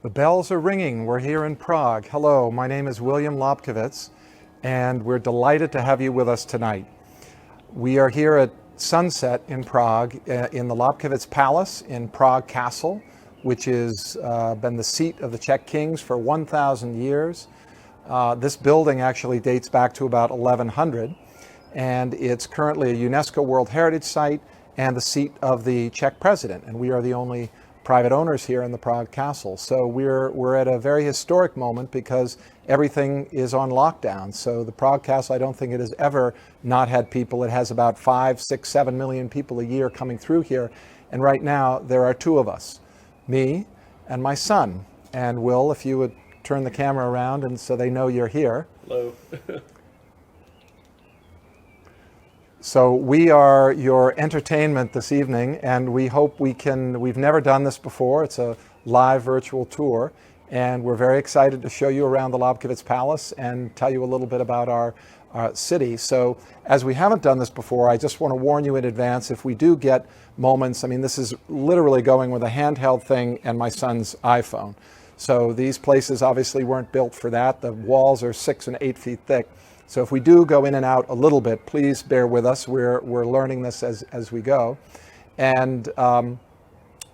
The bells are ringing. We're here in Prague. Hello, my name is William Lobkowicz, and we're delighted to have you with us tonight. We are here at sunset in Prague, in the Lobkowicz Palace in Prague Castle, which has been the seat of the Czech kings for 1,000 years. This building actually dates back to about 1100, and it's currently a UNESCO World Heritage Site and the seat of the Czech president, and we are the only private owners here in the Prague Castle. So we're at a very historic moment because everything is on lockdown. So the Prague Castle, I don't think it has ever not had people. It has about 5, 6, 7 million people a year coming through here. And right now there are two of us, me and my son. And Will, if you would turn the camera around and so they know you're here. Hello. So we are your entertainment this evening, and we hope we've never done this before. It's a live virtual tour, and we're very excited to show you around the Lobkowicz Palace and tell you a little bit about our city. So as we haven't done this before, I just want to warn you in advance, if we do get moments, I mean, this is literally going with a handheld thing and my son's iPhone. So these places obviously weren't built for that. The walls are 6 and 8 feet thick. So if we do go in and out a little bit, please bear with us. We're learning this as we go. And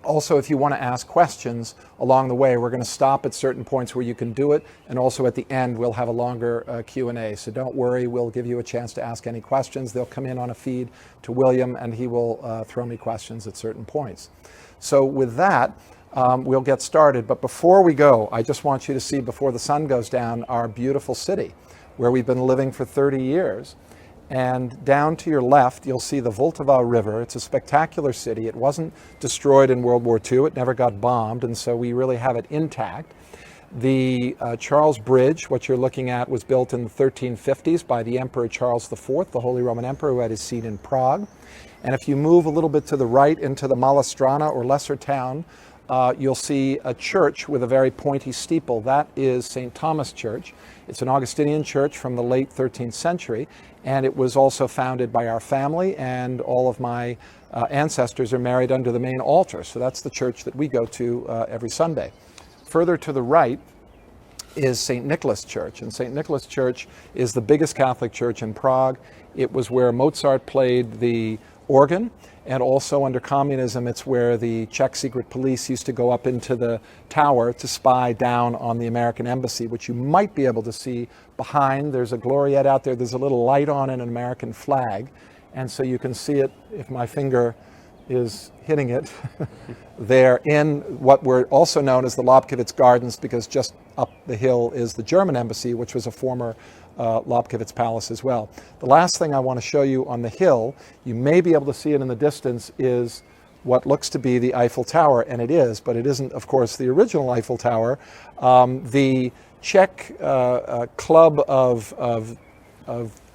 also, if you want to ask questions along the way, we're going to stop at certain points where you can do it. And also at the end, we'll have a longer Q&A. So don't worry, we'll give you a chance to ask any questions. They'll come in on a feed to William, and he will throw me questions at certain points. So with that, we'll get started. But before we go, I just want you to see, before the sun goes down, our beautiful city, where we've been living for 30 years. And down to your left, you'll see the Vltava River. It's a spectacular city. It wasn't destroyed in World War II. It never got bombed, and so we really have it intact. The Charles Bridge, what you're looking at, was built in the 1350s by the Emperor Charles IV, the Holy Roman Emperor, who had his seat in Prague. And if you move a little bit to the right into the Malá Strana, or lesser town, you'll see a church with a very pointy steeple. That is St. Thomas Church. It's an Augustinian church from the late 13th century, and it was also founded by our family, and all of my ancestors are married under the main altar. So that's the church that we go to every Sunday. Further to the right is St. Nicholas Church, and St. Nicholas Church is the biggest Catholic church in Prague. It was where Mozart played the organ, and also under communism, it's where the Czech secret police used to go up into the tower to spy down on the American embassy, which you might be able to see behind. There's a gloriette out there. There's a little light on an American flag. And so you can see it, if my finger is hitting it, there in what were also known as the Lobkowicz Gardens, because just up the hill is the German embassy, which was a former Lobkowicz Palace as well. The last thing I want to show you on the hill, you may be able to see it in the distance, is what looks to be the Eiffel Tower, and it is, but it isn't, of course, the original Eiffel Tower. The Czech club of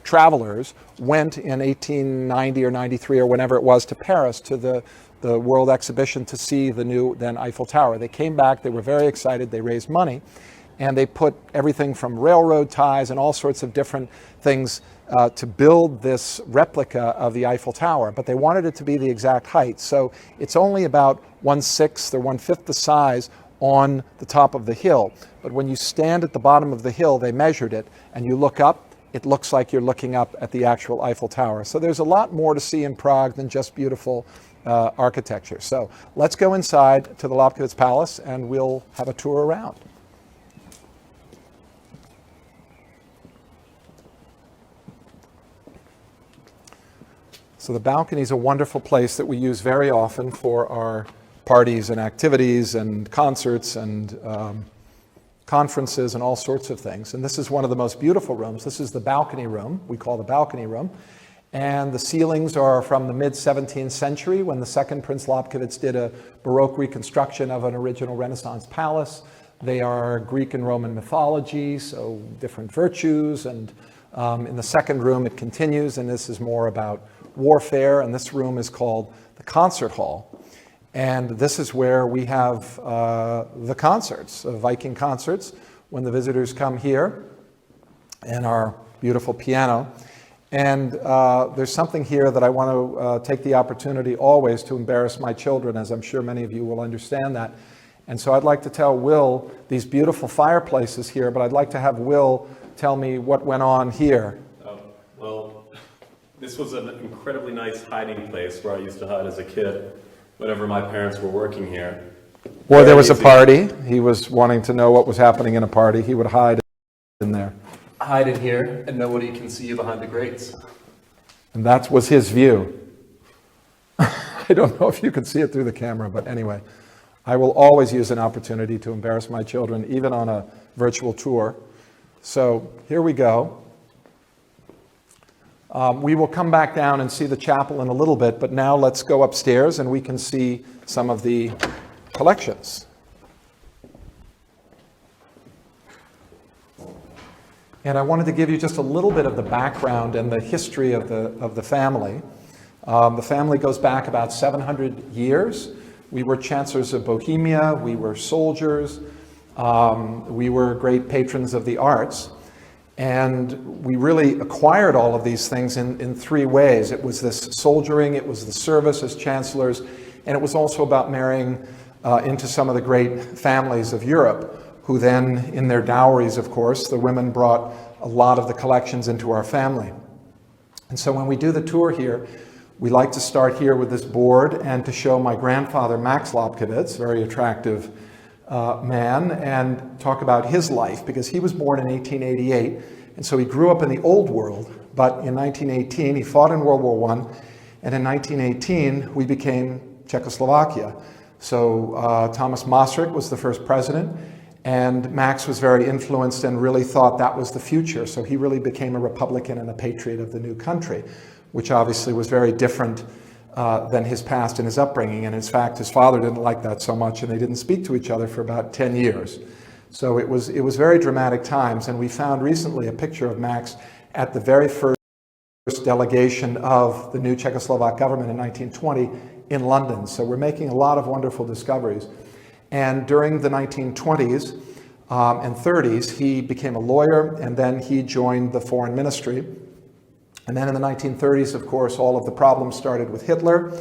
travelers went in 1890 or 93 or whenever it was to Paris to the World Exhibition to see the new then Eiffel Tower. They came back, they were very excited, they raised money, and they put everything from railroad ties and all sorts of different things to build this replica of the Eiffel Tower, but they wanted it to be the exact height. So it's only about 1/6 or 1/5 the size on the top of the hill. But when you stand at the bottom of the hill, they measured it, and you look up, it looks like you're looking up at the actual Eiffel Tower. So there's a lot more to see in Prague than just beautiful architecture. So let's go inside to the Lobkowicz Palace, and we'll have a tour around. So the balcony is a wonderful place that we use very often for our parties and activities and concerts and conferences and all sorts of things. And this is one of the most beautiful rooms. This is the balcony room, we call the balcony room. And the ceilings are from the mid-17th century, when the second Prince Lobkowicz did a Baroque reconstruction of an original Renaissance palace. They are Greek and Roman mythology, so different virtues. And in the second room it continues, and this is more about warfare, and this room is called the concert hall. And this is where we have the concerts, Viking concerts, when the visitors come here, and our beautiful piano. And there's something here that I want to take the opportunity always to embarrass my children, as I'm sure many of you will understand that. And so I'd like to tell Will these beautiful fireplaces here, but I'd like to have Will tell me what went on here. Well, this was an incredibly nice hiding place where I used to hide as a kid whenever my parents were working here. Or there was a party. He was wanting to know what was happening in a party. He would hide in there. Hide in here and nobody can see you behind the grates. And that was his view. I don't know if you can see it through the camera, but anyway, I will always use an opportunity to embarrass my children, even on a virtual tour. So here we go. We will come back down and see the chapel in a little bit, but now let's go upstairs and we can see some of the collections. And I wanted to give you just a little bit of the background and the history of the family. The family goes back about 700 years. We were chancellors of Bohemia, we were soldiers, we were great patrons of the arts. And we really acquired all of these things in three ways. It was this soldiering, it was the service as chancellors, and it was also about marrying into some of the great families of Europe, who then, in their dowries, of course, the women brought a lot of the collections into our family. And so when we do the tour here, we like to start here with this board and to show my grandfather, Max Lobkowicz, very attractive man, and talk about his life, because he was born in 1888, and so he grew up in the old world, but in 1918 he fought in World War I, and in 1918 we became Czechoslovakia. So Thomas Masterworks was the first president, and Max was very influenced and really thought that was the future, so he really became a Republican and a patriot of the new country, which obviously was very different than his past and his upbringing. And in fact, his father didn't like that so much, and they didn't speak to each other for about 10 years. So it was very dramatic times, and we found recently a picture of Max at the very first delegation of the new Czechoslovak government in 1920 in London. So we're making a lot of wonderful discoveries. And during the 1920s and 30s, he became a lawyer, and then he joined the foreign ministry. And then in the 1930s, of course, all of the problems started with Hitler.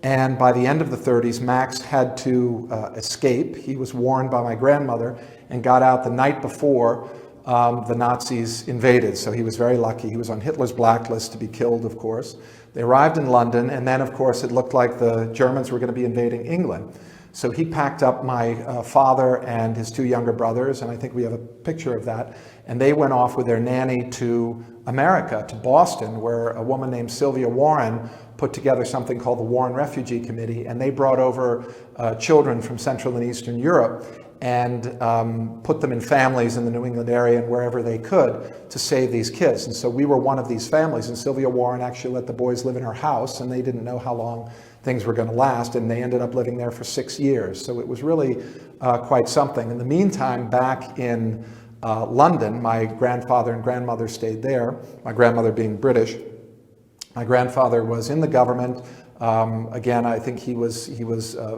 And by the end of the 30s, Max had to escape. He was warned by my grandmother and got out the night before the Nazis invaded. So he was very lucky. He was on Hitler's blacklist to be killed, of course. They arrived in London, and then, of course, it looked like the Germans were going to be invading England. So he packed up my father and his two younger brothers, and I think we have a picture of that, and they went off with their nanny to America, to Boston, where a woman named Sylvia Warren put together something called the Warren Refugee Committee, and they brought over children from Central and Eastern Europe and put them in families in the New England area and wherever they could to save these kids. And so we were one of these families, and Sylvia Warren actually let the boys live in her house, and they didn't know how long things were going to last, and they ended up living there for 6 years. So it was really quite something. In the meantime, back in London, my grandfather and grandmother stayed there, my grandmother being British. My grandfather was in the government. Again, I think he was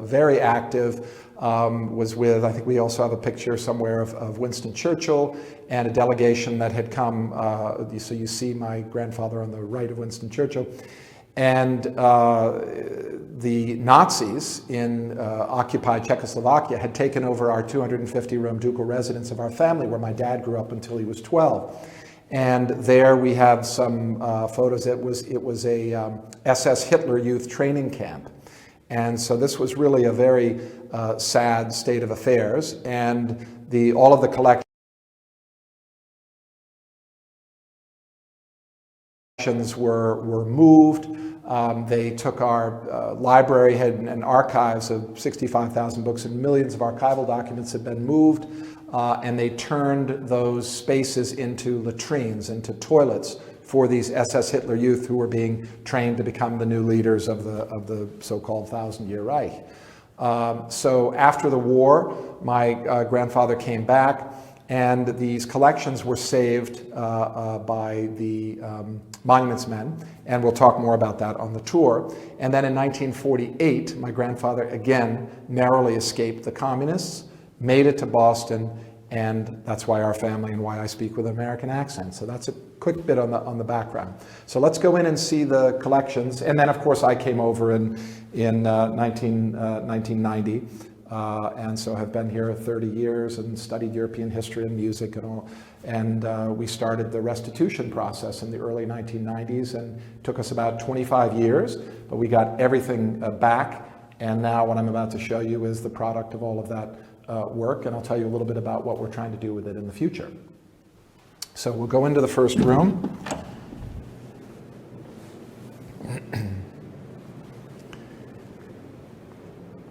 very active, was with, I think we also have a picture somewhere of Winston Churchill and a delegation that had come, so you see my grandfather on the right of Winston Churchill. And the Nazis in occupied Czechoslovakia had taken over our 250-room ducal residence of our family, where my dad grew up until he was 12. And there we have some photos. It was a SS Hitler Youth training camp. And so this was really a very sad state of affairs. And all of the collections were moved. They took our library, had an archives of 65,000 books, and millions of archival documents had been moved, and they turned those spaces into latrines, into toilets for these SS Hitler Youth who were being trained to become the new leaders of the so-called Thousand-Year Reich. So after the war, my grandfather came back, and these collections were saved by the Monuments Men, and we'll talk more about that on the tour. And then in 1948, my grandfather again narrowly escaped the communists, made it to Boston, and that's why our family and why I speak with an American accent. So that's a quick bit on the background. So let's go in and see the collections. And then, of course, I came over in 1990 and so have been here 30 years and studied European history and music and all. And we started the restitution process in the early 1990s, and it took us about 25 years, but we got everything back. And now what I'm about to show you is the product of all of that work, and I'll tell you a little bit about what we're trying to do with it in the future. So we'll go into the first room.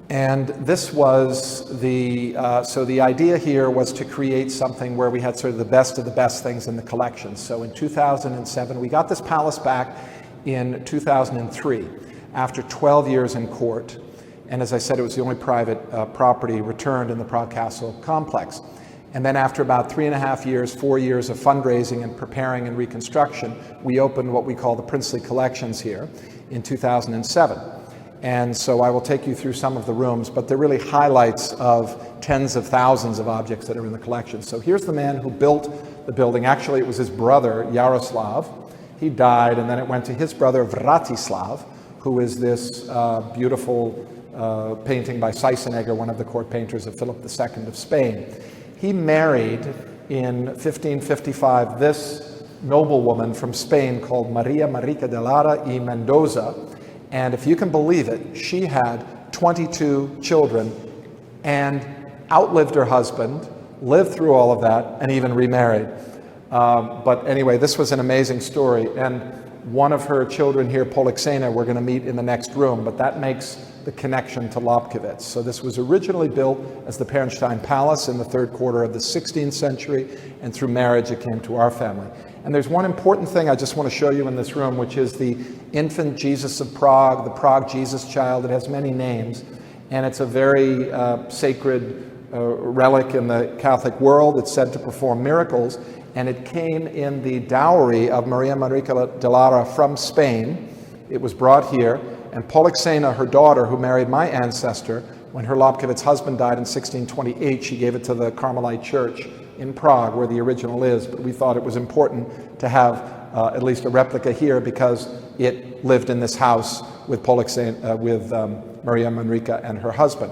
And this was the, so the idea here was to create something where we had sort of the best things in the collection. So in 2007, we got this palace back in 2003, after 12 years in court. And as I said, it was the only private property returned in the Prague Castle complex. And then after about 3.5 years, 4 years of fundraising and preparing and reconstruction, we opened what we call the Princely Collections here in 2007. And so I will take you through some of the rooms, but they're really highlights of tens of thousands of objects that are in the collection. So here's the man who built the building. Actually, it was his brother, Jaroslav. He died, and then it went to his brother, Vratislav, who is this beautiful painting by Seisenegger, one of the court painters of Philip II of Spain. He married in 1555 this noblewoman from Spain called Maria Manrique de Lara y Mendoza. And if you can believe it, she had 22 children and outlived her husband, lived through all of that, and even remarried. But anyway, this was an amazing story. And one of her children here, Polixena, we're going to meet in the next room, but that makes the connection to Lobkowicz. So this was originally built as the Pernstein Palace in the third quarter of the 16th century, and through marriage it came to our family. And there's one important thing I just want to show you in this room, which is the infant Jesus of Prague, the Prague Jesus child. It has many names, and it's a very sacred relic in the Catholic world. It's said to perform miracles, and it came in the dowry of Maria Manrique de Lara from Spain. It was brought here, and Polixena, her daughter, who married my ancestor, when her Lobkowicz husband died in 1628, she gave it to the Carmelite Church in Prague, where the original is, but we thought it was important to have at least a replica here because it lived in this house with Maria Manrique and her husband.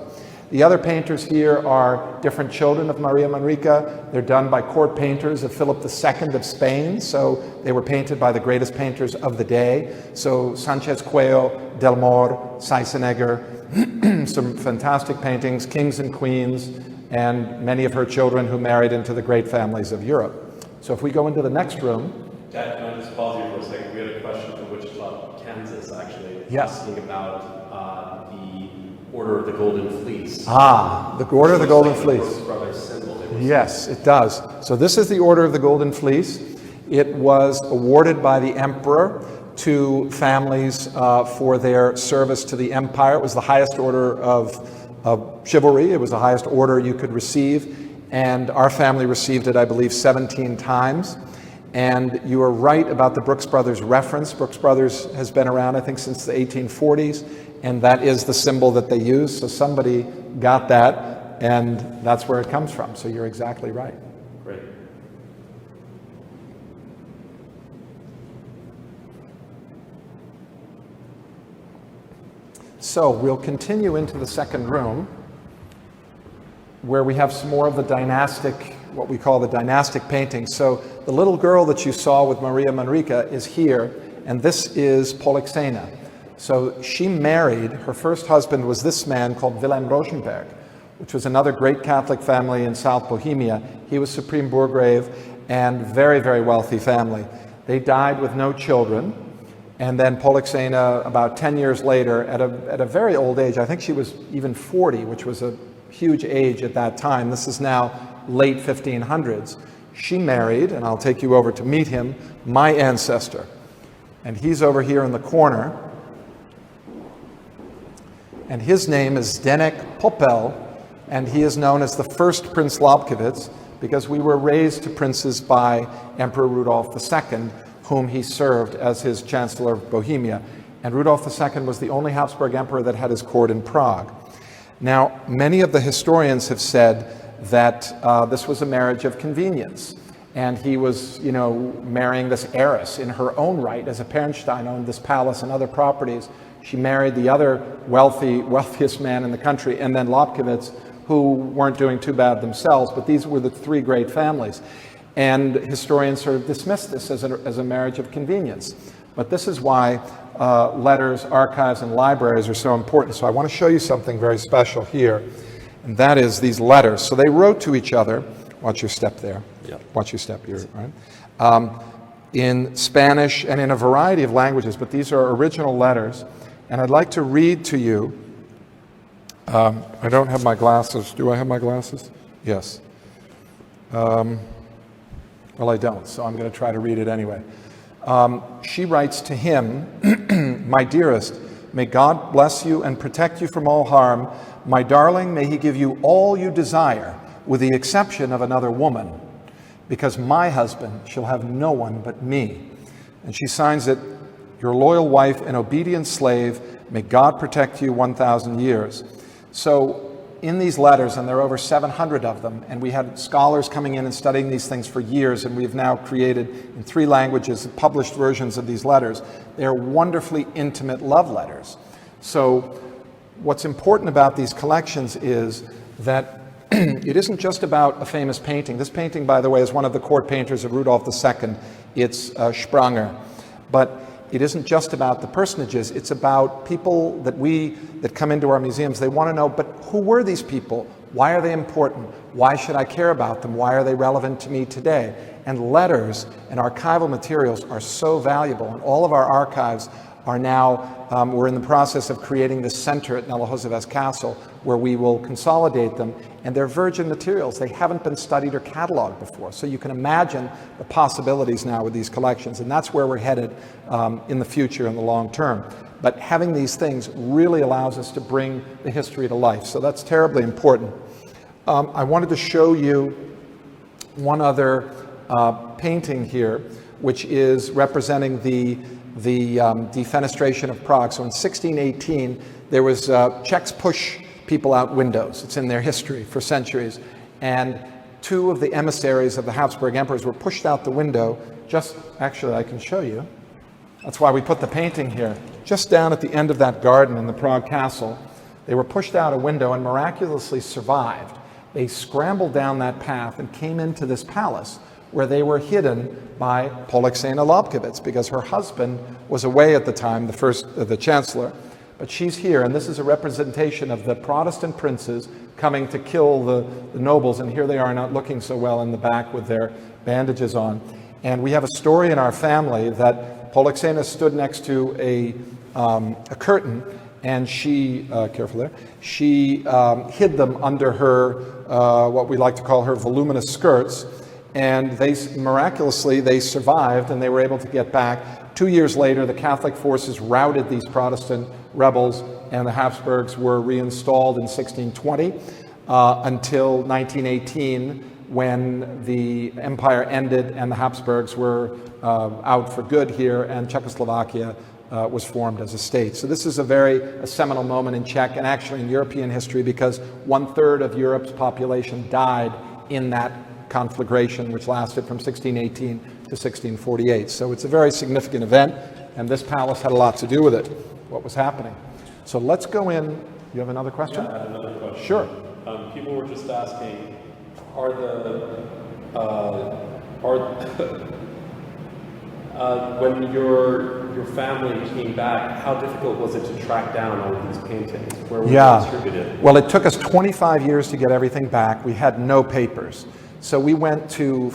The other painters here are different children of Maria Manrique. They're done by court painters of Philip II of Spain, so they were painted by the greatest painters of the day. So Sanchez Cuello, Del Mor, Seisenegger, some fantastic paintings, kings and queens, and many of her children who married into the great families of Europe. So if we go into the next room. Dad, can I just pause you for a second? We had a question from Wichita, Kansas, actually, Yes. asking about the Order of the Golden Fleece. Ah, the Order of the Golden Fleece. Brooks Brothers symbol. Yes, it does. So this is the Order of the Golden Fleece. It was awarded by the emperor to families for their service to the empire. It was the highest order of chivalry. It was the highest order you could receive, and our family received it, I believe, 17 times. And you are right about the Brooks Brothers reference. Brooks Brothers has been around, I think, since the 1840s, and that is the symbol that they use. So somebody got that, and that's where it comes from. So you're exactly right. Great. So we'll continue into the second room, where we have some more of the dynastic, what we call the dynastic paintings. So the little girl that you saw with Maria Manrique is here, and this is Polixena. So she married, her first husband was this man called Wilhelm Rosenberg, which was another great Catholic family in South Bohemia. He was Supreme Burgrave and very, very wealthy family. They died with no children. And then Polixena, about 10 years later, at a very old age, I think she was even 40, which was a huge age at that time. This is now late 1500s. She married, and I'll take you over to meet him, my ancestor. And he's over here in the corner. And his name is Zdeněk Popel, and he is known as the first Prince Lobkowicz because we were raised to princes by Emperor Rudolf II, whom he served as his Chancellor of Bohemia. And Rudolf II was the only Habsburg emperor that had his court in Prague. Now, many of the historians have said that this was a marriage of convenience. And he was, you know, marrying this heiress in her own right, as a Pernstein owned this palace and other properties. She married the other wealthiest man in the country, and then Lobkowicz, who weren't doing too bad themselves, but these were the three great families. And historians sort of dismiss this as a marriage of convenience. But this is why letters, archives, and libraries are so important. So I want to show you something very special here, and that is these letters. So they wrote to each other. Watch your step there. Yep. Watch your step here, right? In Spanish and in a variety of languages, but these are original letters. And I'd like to read to you. I don't have my glasses. Do I have my glasses? Yes. Well, I don't, so I'm going to try to read it anyway. She writes to him, "My dearest, may God bless you and protect you from all harm. My darling, may he give you all you desire, with the exception of another woman, because my husband shall have no one but me." And she signs it, "Your loyal wife and obedient slave, may God protect you 1,000 years." So in these letters, and there are over 700 of them, and we had scholars coming in and studying these things for years, and we've now created in 3 languages published versions of these letters. They're wonderfully intimate love letters. So what's important about these collections is that it isn't just about a famous painting. This painting, by the way, is one of the court painters of Rudolf II. It's Spranger. But it isn't just about the personages. It's about people that come into our museums. They want to know, but who were these people? Why are they important? Why should I care about them? Why are they relevant to me today? And letters and archival materials are so valuable. And all of our archives are now, we're in the process of creating this center at Nelohozevec Castle where we will consolidate them. And they're virgin materials. They haven't been studied or cataloged before. So you can imagine the possibilities now with these collections. And that's where we're headed in the future, in the long term. But having these things really allows us to bring the history to life. So that's terribly important. I wanted to show you one other painting here, which is representing the Defenestration of Prague. So in 1618, there was Czechs push people out windows. It's in their history for centuries. And 2 of the emissaries of the Habsburg emperors were pushed out the window. Actually, I can show you. That's why we put the painting here. Just down at the end of that garden in the Prague castle, they were pushed out a window and miraculously survived. They scrambled down that path and came into this palace where they were hidden by Polixena Lobkowicz, because her husband was away at the time, the chancellor. But she's here, and this is a representation of the Protestant princes coming to kill the nobles, and here they are not looking so well in the back with their bandages on. And we have a story in our family that Polixena stood next to a curtain, and she, careful there, she hid them under her, what we like to call her voluminous skirts, and miraculously they survived and they were able to get back. 2 years later, the Catholic forces routed these Protestant rebels, and the Habsburgs were reinstalled in 1620 until 1918, when the empire ended and the Habsburgs were out for good here, and Czechoslovakia was formed as a state. So this is a seminal moment in Czech and actually in European history, because 1/3 of Europe's population died in that conflagration, which lasted from 1618 to 1648. So it's a very significant event, and this palace had a lot to do with it, what was happening. So let's go in. You have another question? Yeah, I have another question. Sure. People were just asking, when your family came back, how difficult was it to track down all of these paintings? Where were they distributed? Well, it took us 25 years to get everything back. We had no papers. So we went to,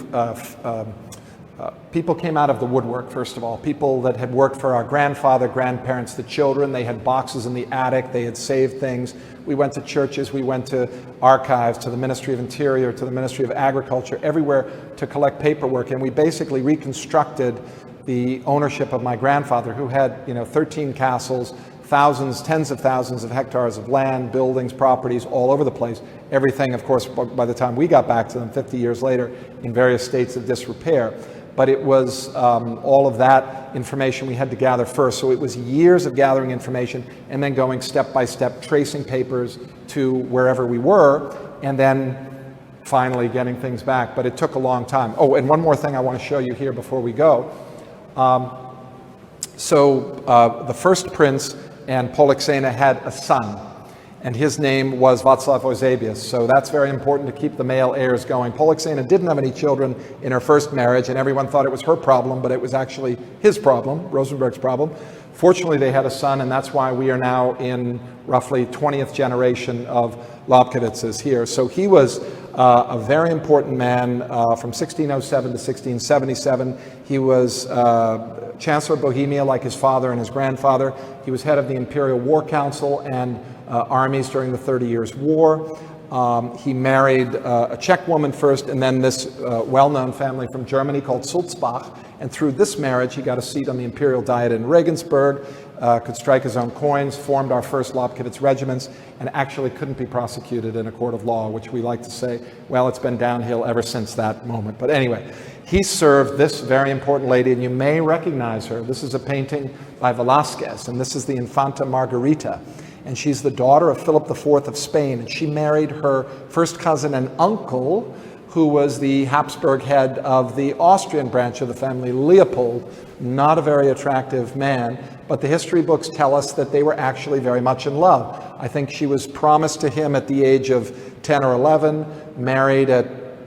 people came out of the woodwork, first of all. People that had worked for our grandfather, grandparents, the children. They had boxes in the attic. They had saved things. We went to churches. We went to archives, to the Ministry of Interior, to the Ministry of Agriculture, everywhere to collect paperwork. And we basically reconstructed the ownership of my grandfather, who had, 13 castles, thousands, tens of thousands of hectares of land, buildings, properties all over the place. Everything, of course, by the time we got back to them 50 years later, in various states of disrepair. But it was all of that information we had to gather first. So it was years of gathering information and then going step by step, tracing papers to wherever we were, and then finally getting things back, but it took a long time. Oh, and one more thing I want to show you here before we go. The first prince and Polixena had a son, and his name was Václav Eusebius, so that's very important to keep the male heirs going. Polixena didn't have any children in her first marriage, and everyone thought it was her problem, but it was actually his problem, Rosenberg's problem. Fortunately, they had a son, and that's why we are now in roughly 20th generation of Lobkowiczes here. So he was a very important man from 1607 to 1677. He was Chancellor of Bohemia like his father and his grandfather. He was head of the Imperial War Council and armies during the 30 Years' War. He married a Czech woman first, and then this well-known family from Germany called Sulzbach. And through this marriage, he got a seat on the Imperial Diet in Regensburg, could strike his own coins, formed our first Lobkowicz regiments, and actually couldn't be prosecuted in a court of law, which we like to say, well, it's been downhill ever since that moment. But anyway, he served this very important lady, and you may recognize her. This is a painting by Velázquez, and this is the Infanta Margarita. And she's the daughter of Philip IV of Spain, and she married her first cousin and uncle, who was the Habsburg head of the Austrian branch of the family, Leopold. Not a very attractive man, but the history books tell us that they were actually very much in love. I think she was promised to him at the age of 10 or 11, married at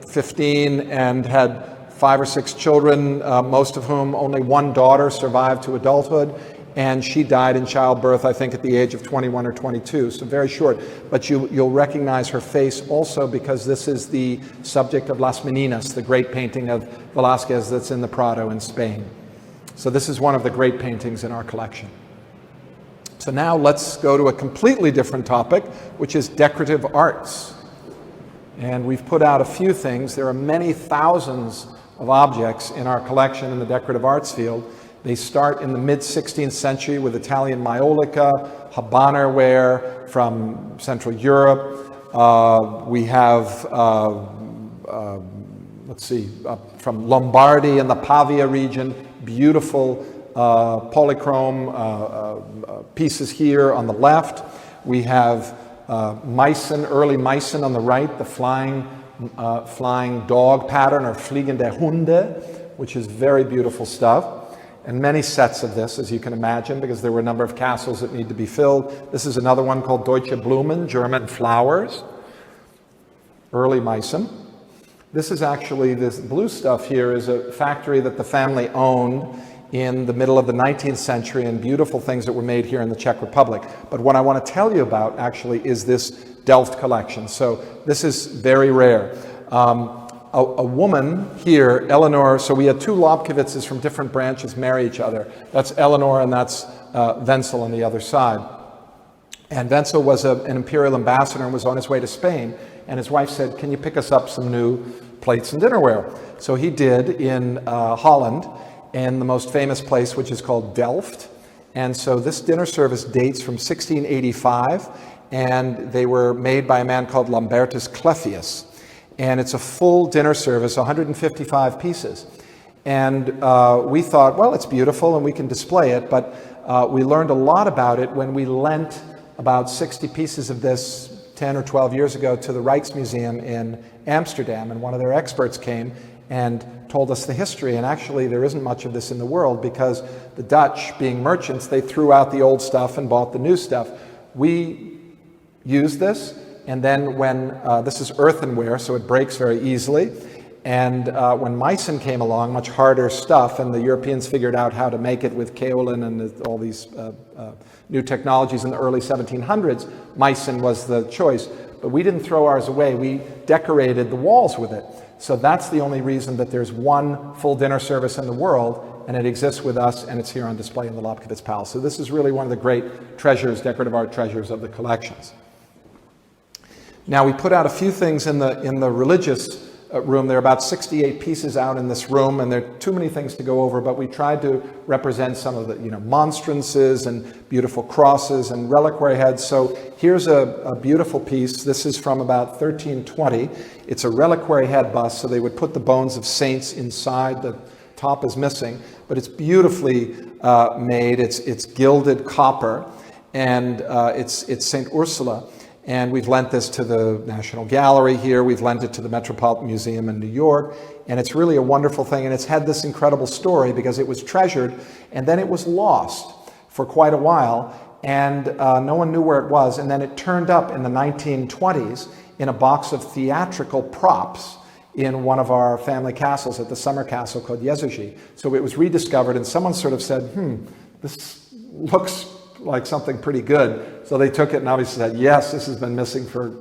15, and had 5 or 6 children, most of whom only one daughter survived to adulthood. And she died in childbirth, I think, at the age of 21 or 22, so very short. But you'll recognize her face also because this is the subject of Las Meninas, the great painting of Velázquez that's in the Prado in Spain. So this is one of the great paintings in our collection. So now let's go to a completely different topic, which is decorative arts. And we've put out a few things. There are many thousands of objects in our collection in the decorative arts field. They start in the mid-16th century with Italian maiolica, habanero from Central Europe. We have, from Lombardy and the Pavia region, beautiful polychrome pieces here on the left. We have Meissen, early Meissen on the right, the flying dog pattern, or Fliegende Hunde, which is very beautiful stuff. And many sets of this, as you can imagine, because there were a number of castles that need to be filled. This is another one called Deutsche Blumen, German flowers, early Meissen. This is actually, this blue stuff here is a factory that the family owned in the middle of the 19th century, and beautiful things that were made here in the Czech Republic. But what I want to tell you about actually is this Delft collection. So this is very rare. A woman here, Eleanor, so we had 2 Lobkowiczes from different branches marry each other. That's Eleanor and that's Wenzel on the other side. And Wenzel was an imperial ambassador and was on his way to Spain. And his wife said, can you pick us up some new plates and dinnerware? So he did in Holland, in the most famous place, which is called Delft. And so this dinner service dates from 1685, and they were made by a man called Lambertus Clephius. And it's a full dinner service, 155 pieces. And we thought, well, it's beautiful and we can display it, but we learned a lot about it when we lent about 60 pieces of this 10 or 12 years ago to the Rijksmuseum in Amsterdam, and one of their experts came and told us the history. And actually there isn't much of this in the world, because the Dutch, being merchants, they threw out the old stuff and bought the new stuff. We used this. And then when, this is earthenware, so it breaks very easily. And when Meissen came along, much harder stuff, and the Europeans figured out how to make it with kaolin and all these new technologies in the early 1700s, Meissen was the choice. But we didn't throw ours away. We decorated the walls with it. So that's the only reason that there's one full dinner service in the world, and it exists with us, and it's here on display in the Lobkowicz Palace. So this is really one of the great treasures, decorative art treasures of the collections. Now, we put out a few things in the religious room. There are about 68 pieces out in this room, and there are too many things to go over, but we tried to represent some of the monstrances and beautiful crosses and reliquary heads. So here's a beautiful piece. This is from about 1320. It's a reliquary head bust, so they would put the bones of saints inside. The top is missing, but it's beautifully made. It's gilded copper, and it's St. Ursula. And we've lent this to the National Gallery here. We've lent it to the Metropolitan Museum in New York. And it's really a wonderful thing. And it's had this incredible story because it was treasured and then it was lost for quite a while. And no one knew where it was. And then it turned up in the 1920s in a box of theatrical props in one of our family castles at the summer castle called Jezuji. So it was rediscovered and someone sort of said, this looks like something pretty good. So they took it and obviously said, yes, this has been missing for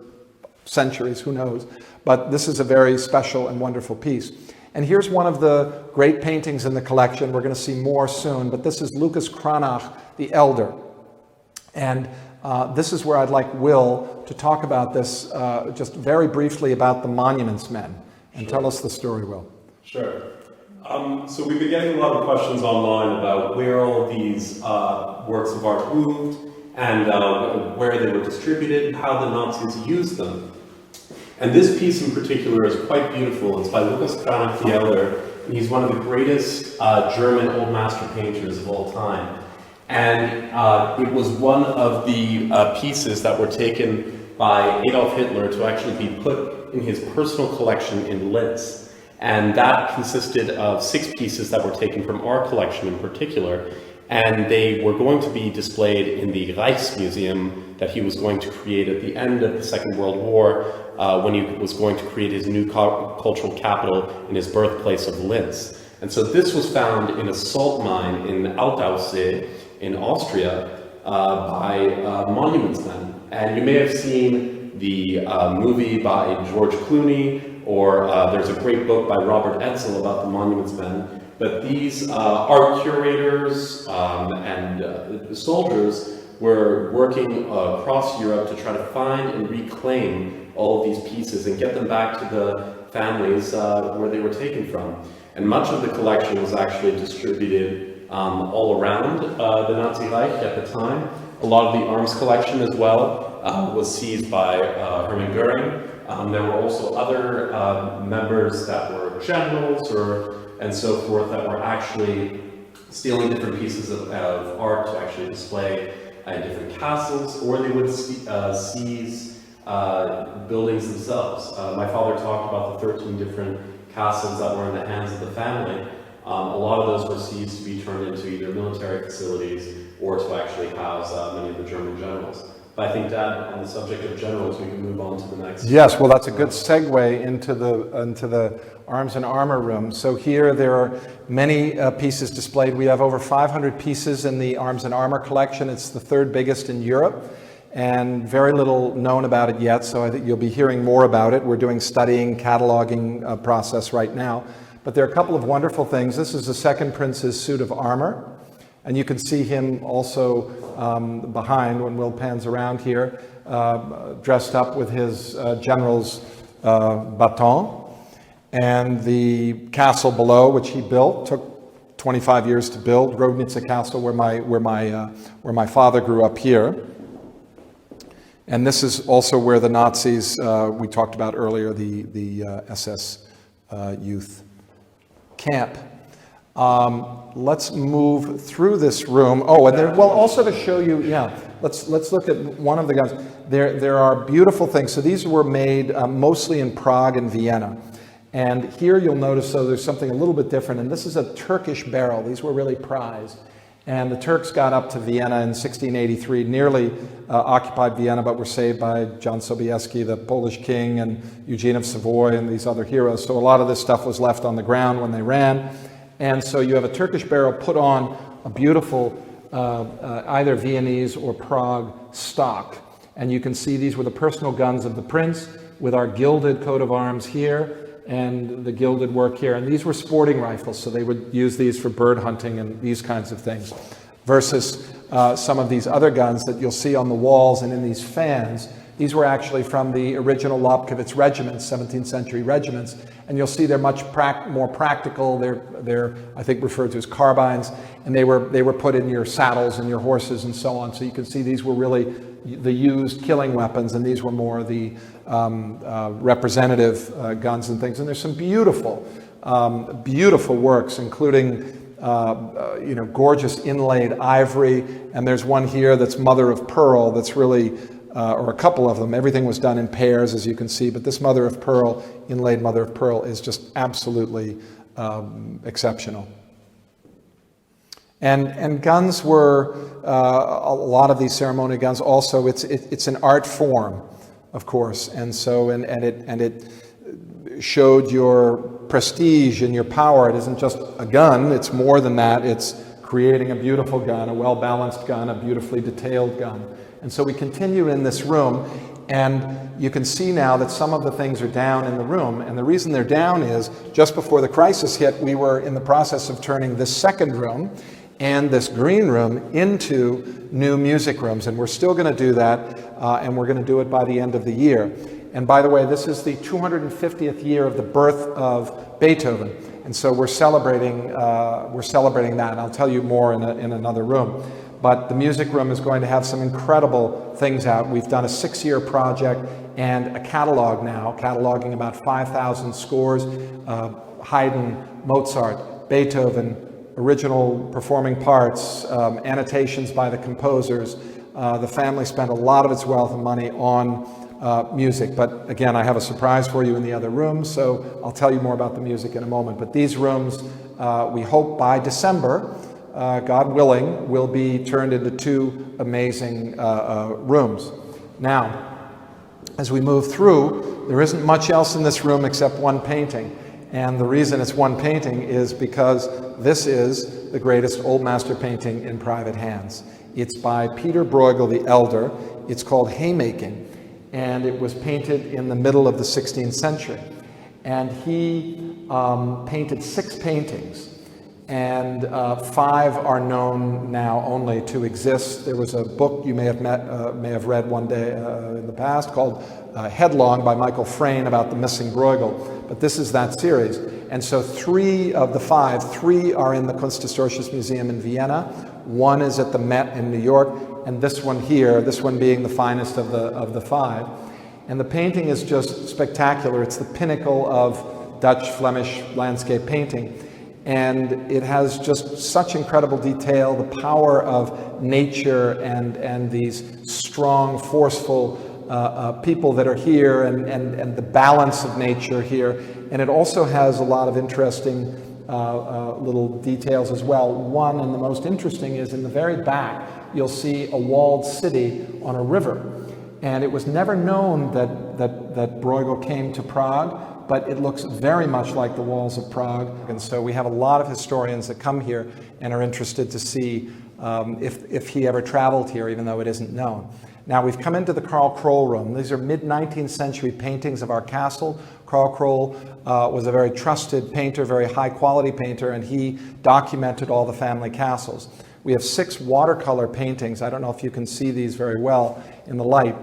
centuries, who knows. But this is a very special and wonderful piece. And here's one of the great paintings in the collection. We're going to see more soon, but this is Lucas Cranach the Elder. And this is where I'd like Will to talk about this just very briefly about the Monuments Men. And tell us the story, Will. Sure. So we've been getting a lot of questions online about where all these works of art moved and where they were distributed, how the Nazis used them. And this piece in particular is quite beautiful. It's by Lucas Cranach the Elder, and he's one of the greatest German Old Master painters of all time. And it was one of the pieces that were taken by Adolf Hitler to actually be put in his personal collection in Linz. And that consisted of 6 pieces that were taken from our collection in particular. And they were going to be displayed in the Rijksmuseum that he was going to create at the end of the Second World War when he was going to create his new cultural capital in his birthplace of Linz. And so this was found in a salt mine in Altaussee in Austria by Monuments Men. And you may have seen the movie by George Clooney, or there's a great book by Robert Edsel about the Monuments Men. But these art curators and soldiers were working across Europe to try to find and reclaim all of these pieces and get them back to the families where they were taken from. And much of the collection was actually distributed all around the Nazi Reich at the time. A lot of the arms collection as well was seized by Hermann Goering. There were also other members that were generals and so forth that were actually stealing different pieces of art to actually display in different castles, or they would seize buildings themselves. My father talked about the 13 different castles that were in the hands of the family. A lot of those were seized to be turned into either military facilities or to actually house many of the German generals. But I think, Dad, on the subject of generals, we can move on to the next. Yes, well, that's a good segue into the arms and armor room. So here there are many pieces displayed. We have over 500 pieces in the arms and armor collection. It's the 3rd biggest in Europe, and very little known about it yet, so I think you'll be hearing more about it. We're doing studying, cataloging process right now. But there are a couple of wonderful things. This is the second prince's suit of armor, and you can see him also behind when Will pans around here, dressed up with his general's baton. And the castle below, which he built, took 25 years to build, Rodnica Castle, where my father grew up here. And this is also where the Nazis, we talked about earlier, the SS youth camp. Let's move through this room. Oh, and well, also to show you, let's look at one of the guns. There are beautiful things. So these were made mostly in Prague and Vienna. And here you'll notice, so there's something a little bit different. And this is a Turkish barrel. These were really prized. And the Turks got up to Vienna in 1683, nearly occupied Vienna, but were saved by John Sobieski, the Polish king, and Eugene of Savoy, and these other heroes. So a lot of this stuff was left on the ground when they ran. And so you have a Turkish barrel put on a beautiful either Viennese or Prague stock. And you can see these were the personal guns of the prince with our gilded coat of arms here and the gilded work here. And these were sporting rifles, so they would use these for bird hunting and these kinds of things, versus some of these other guns that you'll see on the walls and in these fans. These were actually from the original Lobkowicz regiments, 17th century regiments, and you'll see they're much more practical. They're I think referred to as carbines, and they were put in your saddles and your horses and so on. So you can see these were really the used killing weapons, and these were more the representative guns and things. And there's some beautiful, beautiful works, including gorgeous inlaid ivory. And there's one here that's mother of pearl. That's really or a couple of them. Everything was done in pairs, as you can see, but this mother of pearl, inlaid mother of pearl, is just absolutely exceptional. And guns were, a lot of these ceremonial guns also, it's an art form, of course, and so, and it showed your prestige and your power. It isn't just a gun, it's more than that. It's creating a beautiful gun, a well-balanced gun, a beautifully detailed gun. And so we continue in this room, and you can see now that some of the things are down in the room, and the reason they're down is just before the crisis hit, we were in the process of turning this second room and this green room into new music rooms, and we're still going to do that, and we're going to do it by the end of the year. And by the way, this is the 250th year of the birth of Beethoven, and so we're celebrating that. And I'll tell you more in another room. But the music room is going to have some incredible things out. We've done a 6-year project and a catalog now, cataloging about 5,000 scores, Haydn, Mozart, Beethoven, original performing parts, annotations by the composers. The family spent a lot of its wealth and money on music. But again, I have a surprise for you in the other room, so I'll tell you more about the music in a moment. But these rooms, we hope by December, God willing, will be turned into 2 amazing rooms. Now, as we move through, there isn't much else in this room except one painting. And the reason it's one painting is because this is the greatest Old Master painting in private hands. It's by Peter Bruegel the Elder. It's called Haymaking, and it was painted in the middle of the 16th century. And he painted 6 paintings. And 5 are known now only to exist. There was a book you may have read one day in the past called Headlong by Michael Frayn about the missing Bruegel, but this is that series. And so 3 of the 5, 3 are in the Kunsthistorisches Museum in Vienna, 1 is at the Met in New York, and this one here, this one being the finest of the 5. And the painting is just spectacular. It's the pinnacle of Dutch Flemish landscape painting. And it has just such incredible detail, the power of nature and these strong, forceful people that are here, and the balance of nature here. And it also has a lot of interesting little details as well. One, and the most interesting, is in the very back, you'll see a walled city on a river. And it was never known that Bruegel came to Prague, but it looks very much like the walls of Prague. And so we have a lot of historians that come here and are interested to see if he ever traveled here, even though it isn't known. Now we've come into the Carl Kroll room. These are mid-19th century paintings of our castle. Carl Kroll was a very trusted painter, very high quality painter, and he documented all the family castles. We have 6 watercolor paintings. I don't know if you can see these very well in the light.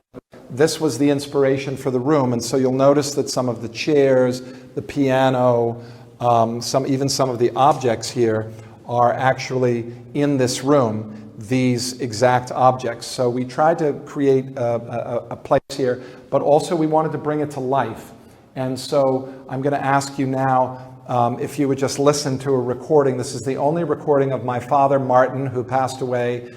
This was the inspiration for the room, and so you'll notice that some of the chairs, the piano, even some of the objects here are actually in this room, these exact objects. So we tried to create a place here, but also we wanted to bring it to life. And so I'm going to ask you now if you would just listen to a recording. This is the only recording of my father, Martin, who passed away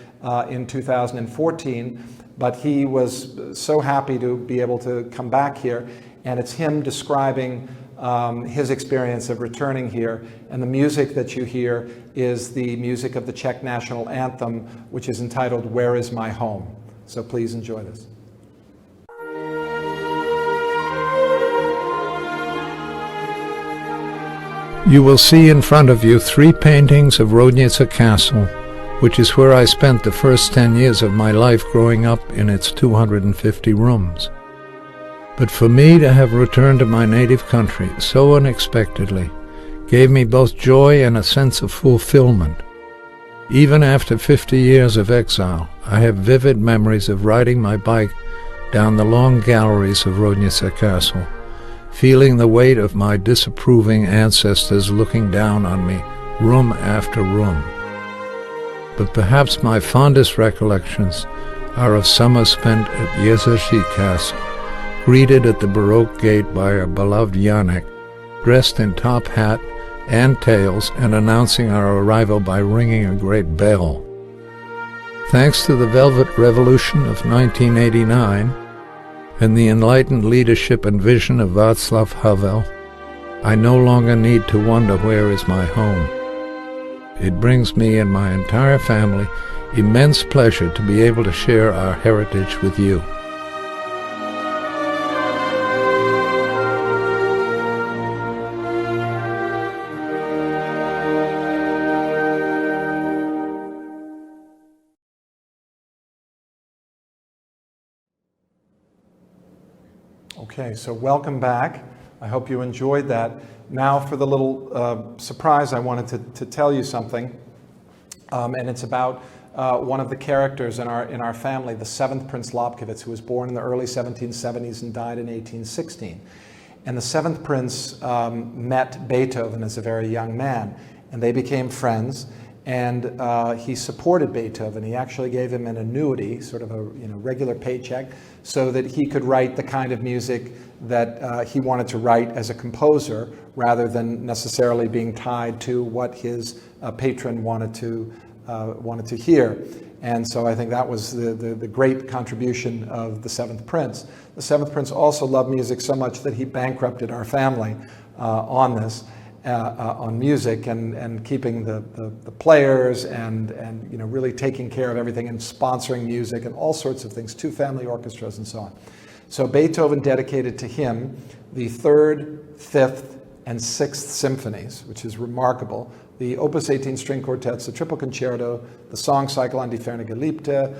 in 2014. But he was so happy to be able to come back here, and it's him describing his experience of returning here. And the music that you hear is the music of the Czech national anthem, which is entitled "Where Is My Home?" So please enjoy this. You will see in front of you 3 paintings of Roudnice Castle, which is where I spent the first 10 years of my life growing up in its 250 rooms. But for me to have returned to my native country so unexpectedly gave me both joy and a sense of fulfillment. Even after 50 years of exile, I have vivid memories of riding my bike down the long galleries of Roudnice Castle, feeling the weight of my disapproving ancestors looking down on me, room after room. But perhaps my fondest recollections are of summer spent at Jezeří Castle, greeted at the Baroque gate by our beloved Janek, dressed in top hat and tails and announcing our arrival by ringing a great bell. Thanks to the Velvet Revolution of 1989 and the enlightened leadership and vision of Václav Havel, I no longer need to wonder where is my home. It brings me and my entire family immense pleasure to be able to share our heritage with you. Okay, so welcome back. I hope you enjoyed that. Now for the little surprise, I wanted to tell you something, and it's about one of the characters in our family, the seventh Prince Lobkowicz, who was born in the early 1770s and died in 1816. And the seventh prince met Beethoven as a very young man, and they became friends. And he supported Beethoven. He actually gave him an annuity, sort of a regular paycheck, so that he could write the kind of music that he wanted to write as a composer, rather than necessarily being tied to what his patron wanted to hear. And so I think that was the great contribution of the seventh prince. The seventh prince also loved music so much that he bankrupted our family on this. On music and keeping the players and really taking care of everything and sponsoring music and all sorts of things, 2 family orchestras and so on. So Beethoven dedicated to him the 3rd, 5th, and 6th symphonies, which is remarkable. The Opus 18 string quartets, the triple concerto, the song cycle on Die Ferne Geliebte,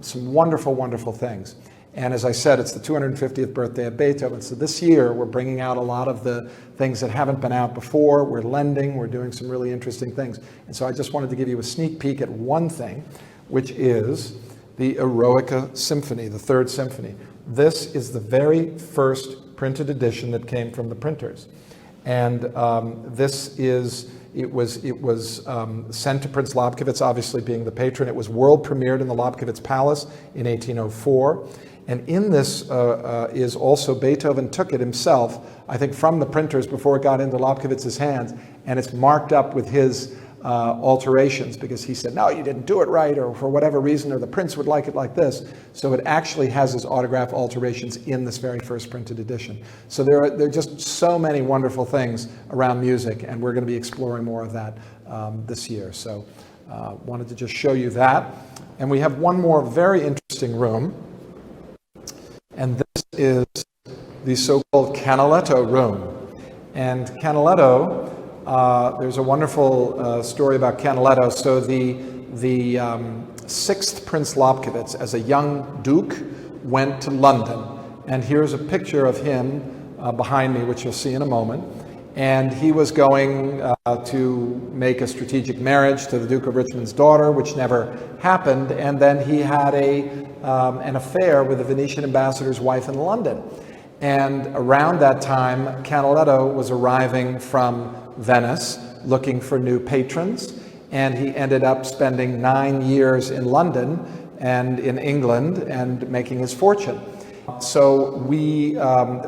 some wonderful, wonderful things. And as I said, it's the 250th birthday of Beethoven. So this year, we're bringing out a lot of the things that haven't been out before. We're lending, we're doing some really interesting things. And so I just wanted to give you a sneak peek at one thing, which is the Eroica Symphony, the 3rd Symphony. This is the very first printed edition that came from the printers. And it was sent to Prince Lobkowicz, obviously being the patron. It was world premiered in the Lobkowicz Palace in 1804. And in this is also, Beethoven took it himself, I think from the printers before it got into Lobkowicz's hands, and it's marked up with his alterations, because he said, no, you didn't do it right, or for whatever reason, or the prince would like it like this. So it actually has his autograph alterations in this very first printed edition. So there are just so many wonderful things around music, and we're going to be exploring more of that this year. So wanted to just show you that. And we have one more very interesting room, and this is the so-called Canaletto room. And Canaletto, there's a wonderful story about Canaletto. So the 6th Prince Lobkowicz, as a young duke, went to London. And here's a picture of him behind me, which you'll see in a moment. And he was going to make a strategic marriage to the Duke of Richmond's daughter, which never happened. And then he had an affair with the Venetian ambassador's wife in London. And around that time, Canaletto was arriving from Venice looking for new patrons, and he ended up spending 9 years in London and in England and making his fortune. So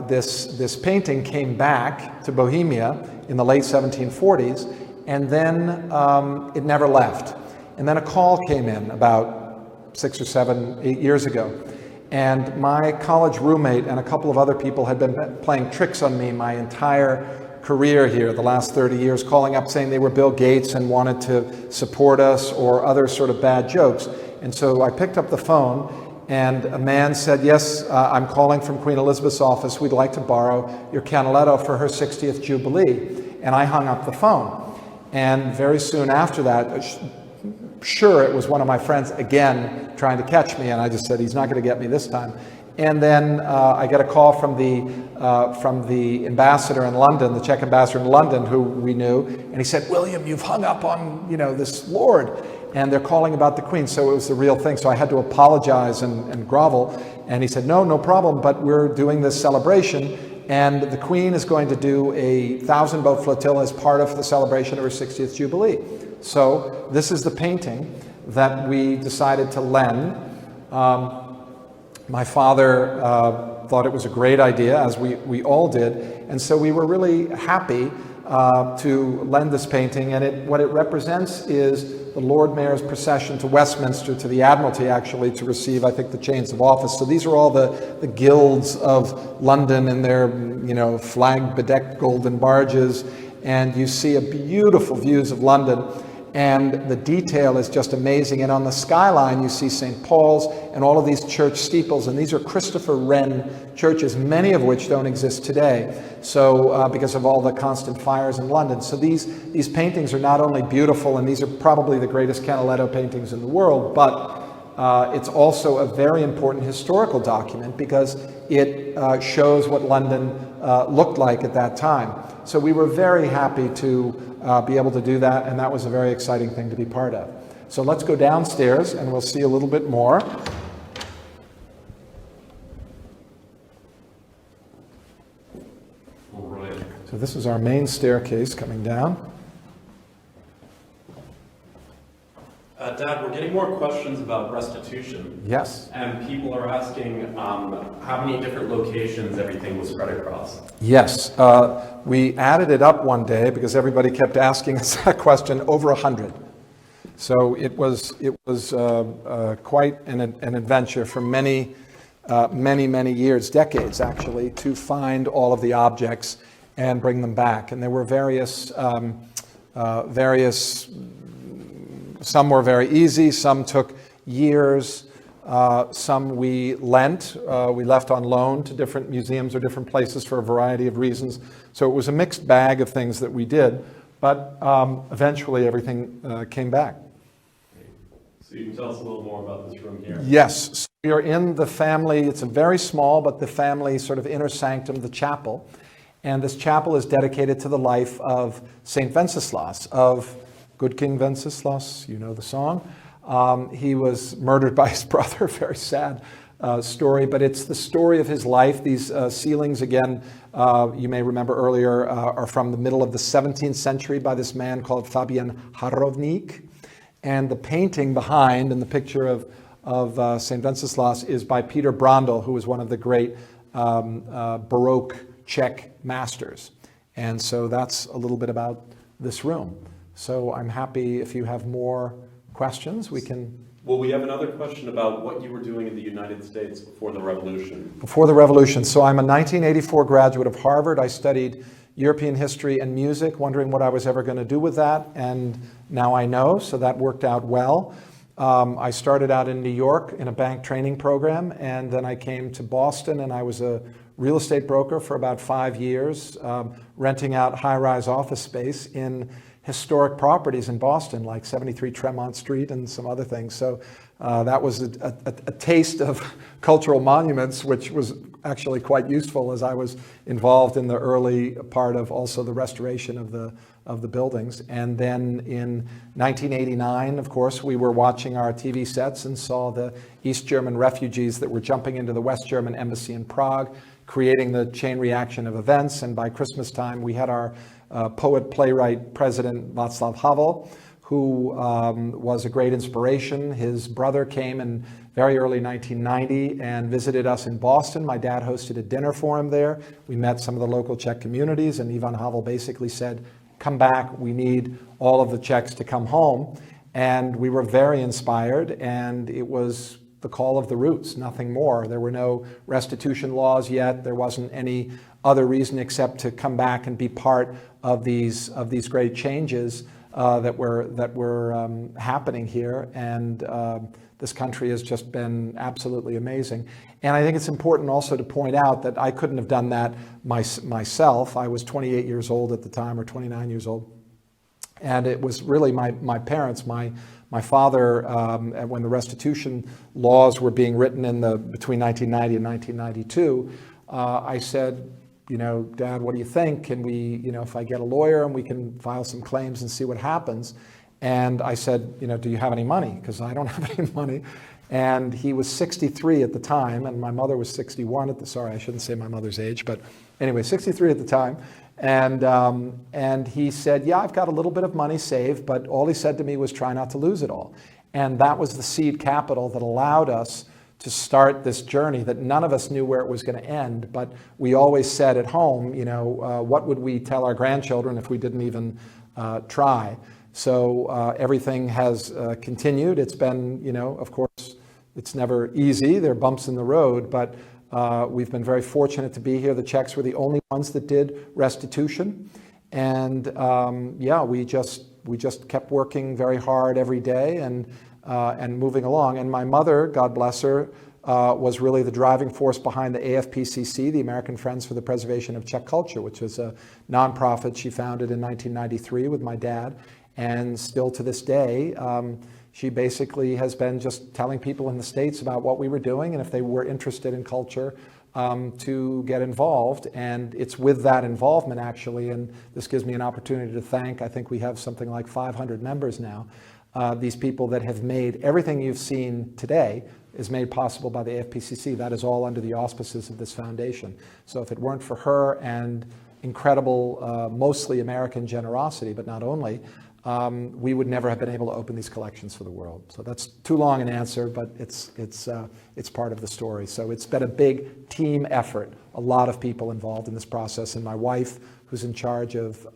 this painting came back to Bohemia in the late 1740s, and then it never left. And then a call came in about 6 or 7, 8 years ago. And my college roommate and a couple of other people had been playing tricks on me my entire career here, the last 30 years, calling up saying they were Bill Gates and wanted to support us, or other sort of bad jokes. And so I picked up the phone, and a man said, yes, I'm calling from Queen Elizabeth's office. We'd like to borrow your Canaletto for her 60th Jubilee. And I hung up the phone. And very soon after that, sure, it was one of my friends again trying to catch me, and I just said, he's not going to get me this time. And then I get a call from the ambassador in London, the Czech ambassador in London, who we knew, and he said, William, you've hung up on this lord, and they're calling about the Queen. So it was the real thing. So I had to apologize and grovel, and he said, no problem, but we're doing this celebration, and the Queen is going to do a 1,000-boat flotilla as part of the celebration of her 60th Jubilee. So this is the painting that we decided to lend. My father thought it was a great idea, as we all did, and so we were really happy to lend this painting, and what it represents is the Lord Mayor's procession to Westminster, to the Admiralty actually, to receive, I think, the chains of office. So these are all the guilds of London in their, flag-bedecked golden barges, and you see beautiful views of London. And the detail is just amazing. And on the skyline, you see St. Paul's and all of these church steeples. And these are Christopher Wren churches, many of which don't exist today. So because of all the constant fires in London. So these paintings are not only beautiful, and these are probably the greatest Canaletto paintings in the world, but it's also a very important historical document because it shows what London looked like at that time. So we were very happy to be able to do that, and that was a very exciting thing to be part of. So let's go downstairs and we'll see a little bit more. All right. So this is our main staircase coming down. Dad, we're getting more questions about restitution. Yes. And people are asking how many different locations everything was spread across. Yes. We added it up one day because everybody kept asking us that question, over 100. So it was quite an adventure for many years, decades actually, to find all of the objects and bring them back. And there were various some were very easy, some took years, some we lent. We left on loan to different museums or different places for a variety of reasons. So it was a mixed bag of things that we did, but eventually everything came back. So you can tell us a little more about this room here. Yes, so we are in the family, it's a very small, but the family sort of inner sanctum, the chapel. And this chapel is dedicated to the life of St. Wenceslas, of Good King Wenceslas, you know the song. He was murdered by his brother, very sad story, but it's the story of his life. These ceilings, again, you may remember earlier, are from the middle of the 17th century by this man called Fabian Harovník. And the painting behind, and the picture of St. Wenceslas, is by Peter Brondel, who was one of the great Baroque Czech masters. And so that's a little bit about this room. So I'm happy if you have more questions, we can... Well, we have another question about what you were doing in the United States before the Revolution. Before the Revolution. So I'm a 1984 graduate of Harvard. I studied European history and music, wondering what I was ever going to do with that. And now I know, so that worked out well. I started out in New York in a bank training program, and then I came to Boston, and I was a real estate broker for about 5 years, renting out high-rise office space in historic properties in Boston, like 73 Tremont Street and some other things. So that was a taste of cultural monuments, which was actually quite useful as I was involved in the early part of also the restoration of the buildings. And then in 1989, of course, we were watching our TV sets and saw the East German refugees that were jumping into the West German embassy in Prague, creating the chain reaction of events. And by Christmas time, we had our poet, playwright, president Václav Havel, who was a great inspiration. His brother came in very early 1990 and visited us in Boston. My dad hosted a dinner for him there. We met some of the local Czech communities, and Ivan Havel basically said, come back, we need all of the Czechs to come home. And we were very inspired, and it was the call of the roots, nothing more. There were no restitution laws yet. There wasn't any other reason except to come back and be part of these great changes that were happening here. And this country has just been absolutely amazing. And I think it's important also to point out that I couldn't have done that myself. I was 28 years old at the time, or 29 years old. And it was really my parents, my father, when the restitution laws were being written between 1990 and 1992, I said, Dad, what do you think? Can we, if I get a lawyer and we can file some claims and see what happens? And I said, do you have any money? Because I don't have any money. And he was 63 at the time, and my mother was 61 sorry, I shouldn't say my mother's age, but anyway, 63 at the time. And he said, yeah, I've got a little bit of money saved, but all he said to me was try not to lose it all. And that was the seed capital that allowed us to start this journey that none of us knew where it was going to end, but we always said at home, you know, what would we tell our grandchildren if we didn't even try? So everything has continued. It's been, you know, of course, it's never easy. There are bumps in the road, but we've been very fortunate to be here. The Czechs were the only ones that did restitution. And yeah, we just kept working very hard every day and moving along. And my mother, God bless her, was really the driving force behind the AFPCC, the American Friends for the Preservation of Czech Culture, which was a nonprofit she founded in 1993 with my dad. And still to this day, she basically has been just telling people in the States about what we were doing and if they were interested in culture, to get involved. And it's with that involvement, actually, and this gives me an opportunity to thank, I think we have something like 500 members now, these people that have made everything you've seen today is made possible by the AFPCC. That is all under the auspices of this foundation. So if it weren't for her and incredible, mostly American generosity, but not only, we would never have been able to open these collections for the world. So that's too long an answer, but it's part of the story. So it's been a big team effort, a lot of people involved in this process, and my wife, who's in charge of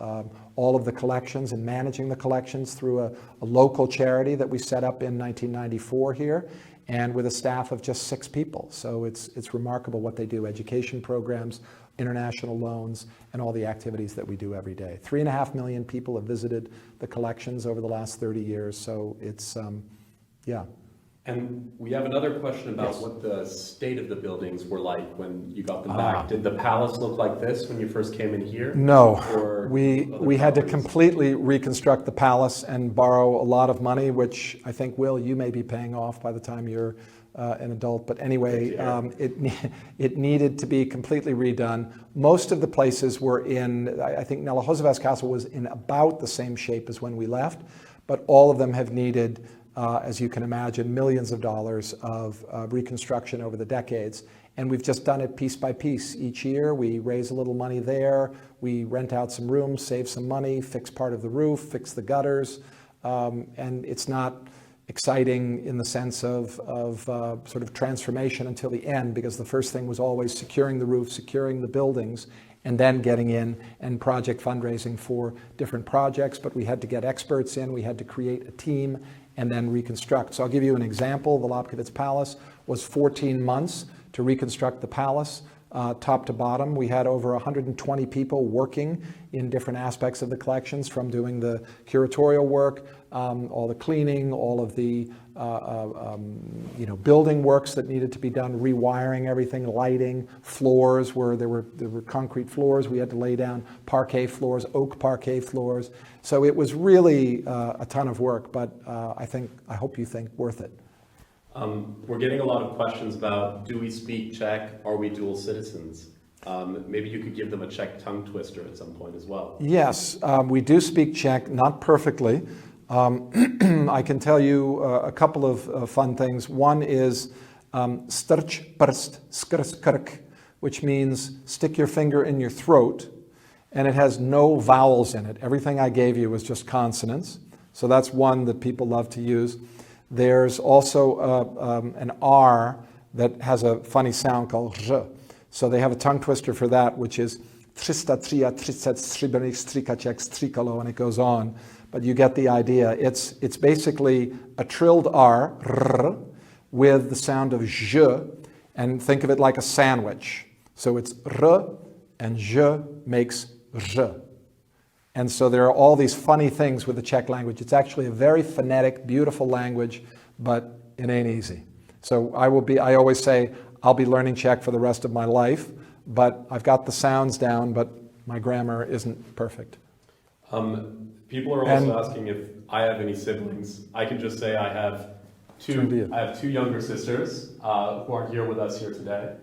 all of the collections and managing the collections through a local charity that we set up in 1994 here, and with a staff of just 6 people. So it's remarkable what they do, education programs, international loans, and all the activities that we do every day. 3.5 million people have visited the collections over the last 30 years, so it's, yeah. And we have another question about what the state of the buildings were like when you got them back. Did the palace look like this when you first came in here? No, or we had to completely reconstruct the palace and borrow a lot of money, which I think, Will, you may be paying off by the time you're an adult. But anyway, it needed to be completely redone. Most of the places were in, I think Nelahozeva's castle was in about the same shape as when we left, but all of them have needed, as you can imagine, millions of dollars of reconstruction over the decades. And we've just done it piece by piece. Each year we raise a little money there, we rent out some rooms, save some money, fix part of the roof, fix the gutters. And it's not exciting in the sense of sort of transformation until the end, because the first thing was always securing the roof, securing the buildings, and then getting in and project fundraising for different projects. But we had to get experts in, we had to create a team, and then reconstruct. So I'll give you an example. The Lobkowicz Palace was 14 months to reconstruct the palace, top to bottom. We had over 120 people working in different aspects of the collections, from doing the curatorial work, all the cleaning, all of the building works that needed to be done, rewiring everything, lighting, floors where there were concrete floors. We had to lay down parquet floors, oak parquet floors. So it was really a ton of work, but I hope you think worth it. We're getting a lot of questions about, do we speak Czech? Are we dual citizens? Maybe you could give them a Czech tongue twister at some point as well. Yes, we do speak Czech, not perfectly. I can tell you a couple of fun things. One is strč prst skrz krk, which means stick your finger in your throat, and it has no vowels in it. Everything I gave you was just consonants. So that's one that people love to use. There's also an R that has a funny sound called R. So they have a tongue twister for that, which is 333 stříbrných stříkaček stříkalo, and it goes on. But you get the idea. It's basically a trilled R, R, with the sound of J, and think of it like a sandwich. So it's R and J makes R. And so there are all these funny things with the Czech language. It's actually a very phonetic, beautiful language, but it ain't easy. So I always say, I'll be learning Czech for the rest of my life, but I've got the sounds down, but my grammar isn't perfect. People are also asking if I have any siblings. I can just say I have two younger sisters who aren't here with us here today.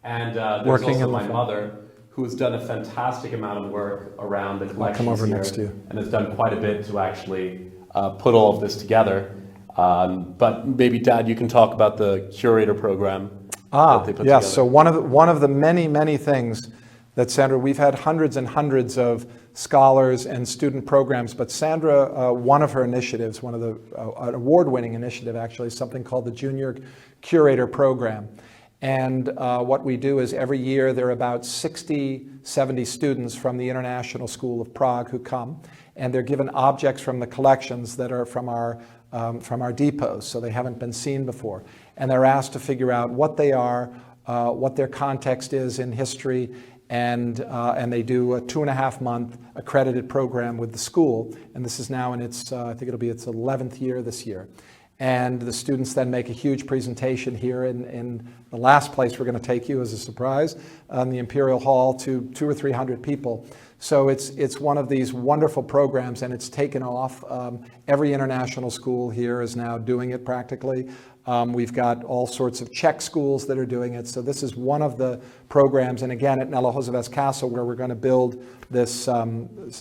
And there's also my mother, who has done a fantastic amount of work around the collections come over here, next to you. and has done quite a bit to actually put all of this together. But maybe, Dad, you can talk about the curator program that they put together. So one of the many, many things that Sandra, we've had hundreds and hundreds of scholars and student programs. But Sandra, one of her initiatives, one of the an award-winning initiative actually, is something called the Junior Curator Program. And what we do is every year there are about 60, 70 students from the International School of Prague who come, and they're given objects from the collections that are from our depots, so they haven't been seen before. And they're asked to figure out what they are, what their context is in history, and they do a 2.5-month accredited program with the school. And this is now in its, I think it'll be its 11th year this year. And the students then make a huge presentation here in the last place we're going to take you as a surprise, on the Imperial Hall, to 200 or 300 people. So it's one of these wonderful programs, and it's taken off. Every international school here is now doing it practically. We've got all sorts of Czech schools that are doing it. So this is one of the programs, and again at Nelahozeves Castle, where we're going to build this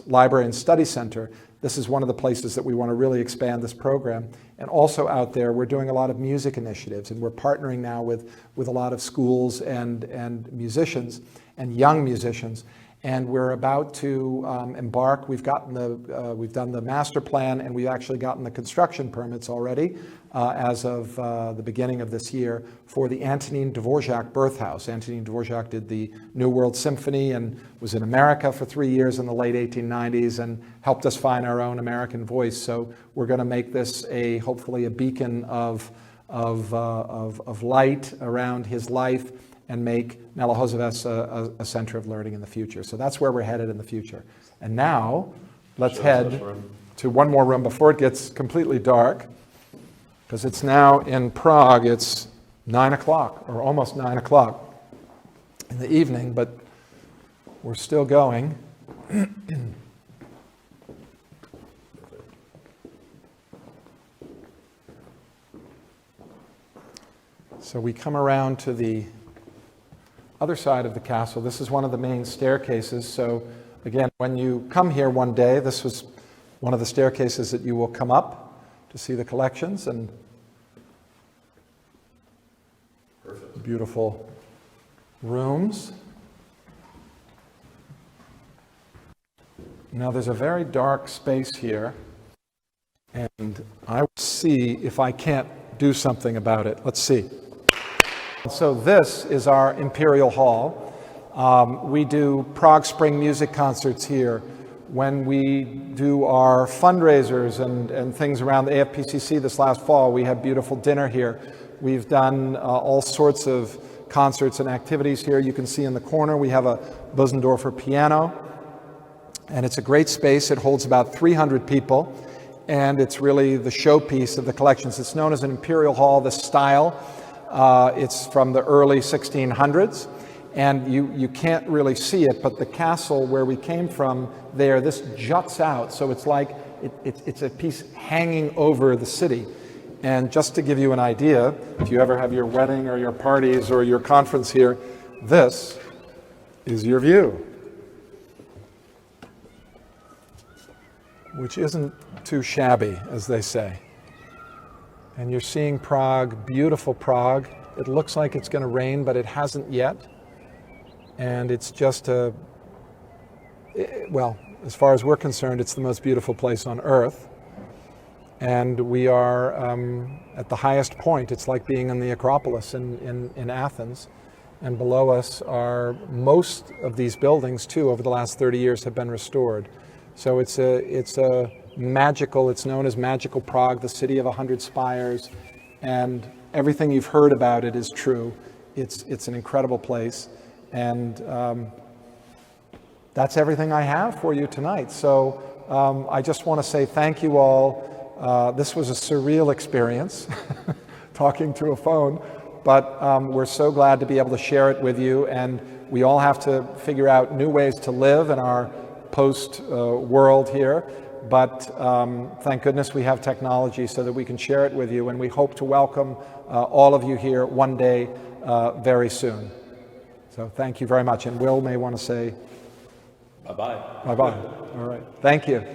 library and study center. This is one of the places that we want to really expand this program. And also out there, we're doing a lot of music initiatives, and we're partnering now with a lot of schools and musicians and young musicians. And we're about to embark. We've done the master plan, and we've actually gotten the construction permits already as of the beginning of this year for the Antonín Dvořák birth house. Antonín Dvořák did the New World Symphony and was in America for 3 years in the late 1890s and helped us find our own American voice. So we're going to make this hopefully a beacon of light around his life, and make Nelahozeves a center of learning in the future. So that's where we're headed in the future. And now, let's head to one more room before it gets completely dark, because it's now in Prague, it's 9 o'clock, or almost 9 o'clock in the evening, but we're still going. So we come around to the other side of the castle. This is one of the main staircases. So again, when you come here one day, this was one of the staircases that you will come up to see the collections and beautiful rooms. Now there's a very dark space here, and I will see if I can't do something about it. Let's see. So this is our Imperial Hall. We do Prague Spring music concerts here. When we do our fundraisers and things around the AFPCC this last fall, we had beautiful dinner here. We've done all sorts of concerts and activities here. You can see in the corner we have a Bösendorfer piano, and it's a great space. It holds about 300 people, and it's really the showpiece of the collections. It's known as an Imperial Hall, the style. It's from the early 1600s, and you can't really see it, but the castle where we came from there, this juts out, so it's like it's a piece hanging over the city. And just to give you an idea, if you ever have your wedding or your parties or your conference here, this is your view, which isn't too shabby, as they say. And you're seeing Prague, beautiful Prague. It looks like it's going to rain, but it hasn't yet. And it's just well, as far as we're concerned, it's the most beautiful place on earth. And we are at the highest point. It's like being in the Acropolis in Athens. And below us are most of these buildings, too, over the last 30 years have been restored. So it's a magical, it's known as Magical Prague, the city of 100 spires, and everything you've heard about it is true. It's an incredible place, and that's everything I have for you tonight. So I just want to say thank you all. This was a surreal experience, talking to a phone, but we're so glad to be able to share it with you, and we all have to figure out new ways to live in our post-world here. But thank goodness we have technology so that we can share it with you, and we hope to welcome all of you here one day very soon. So thank you very much, and Will may want to say bye-bye. Bye-bye. All right. Thank you.